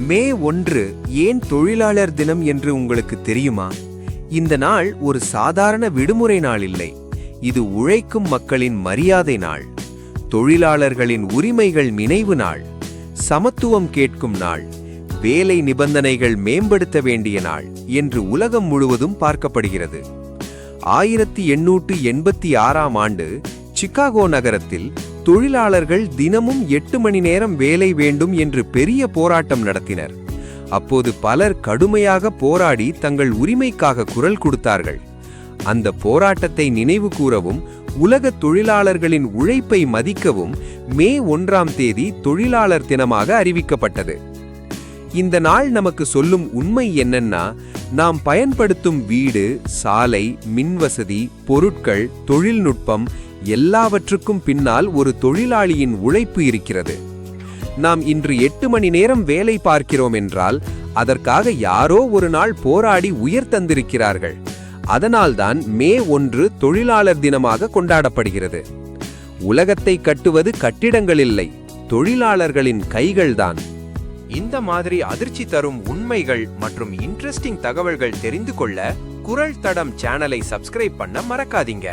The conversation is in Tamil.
மே 1 ஏன் தொழிலாளர் தினம் என்று உங்களுக்கு தெரியுமா? இந்த நாள் ஒரு சாதாரண விடுமுறை நாள் இல்லை. இது உழைக்கும் மக்களின் மரியாதை நாள், தொழிலாளர்களின் உரிமைகள் நினைவு நாள், சமத்துவம் கேட்கும் நாள், வேலை நிபந்தனைகள் மேம்படுத்த வேண்டிய நாள் என்று உலகம் முழுவதும் பார்க்கப்படுகிறது. 1886ஆம் ஆண்டு சிகாகோ நகரத்தில் தொழிலாளர்கள் தினமும் 8 மணி நேரம் வேலை வேண்டும் என்று பெரிய போராட்டம் நடத்தினர். அப்போது பலர் கடுமையாக போராடி தங்கள் உரிமைக்காக குரல் கொடுத்தார்கள். அந்த போராட்டத்தை நினைவு கூறவும் உலக தொழிலாளர்களின் உழைப்பை மதிக்கவும் மே 1ஆம் தேதி தொழிலாளர் தினமாக அறிவிக்கப்பட்டது. இந்த நாள் நமக்கு சொல்லும் உண்மை என்னன்னா, நாம் பயன்படுத்தும் வீடு, சாலை, மின்வசதி, பொருட்கள், தொழில்நுட்பம் எல்லாவற்றுக்கும் பின்னால் ஒரு தொழிலாளியின் உழைப்பு இருக்கிறது. நாம் இன்று 8 மணி நேரம் வேலை பார்க்கிறோம் என்றால் அதற்காக யாரோ ஒரு நாள் போராடி உயர் தந்திருக்கிறார்கள். அதனால்தான் மே 1 தொழிலாளர் தினமாக கொண்டாடப்படுகிறது. உலகத்தை கட்டுவது கட்டிடங்கள் இல்லை, தொழிலாளர்களின் கைகள்தான். இந்த மாதிரி அதிர்ச்சி தரும் உண்மைகள் மற்றும் இன்ட்ரெஸ்டிங் தகவல்கள் தெரிந்து கொள்ள குரல் தடம் சேனலை சப்ஸ்கிரைப் பண்ண மறக்காதீங்க.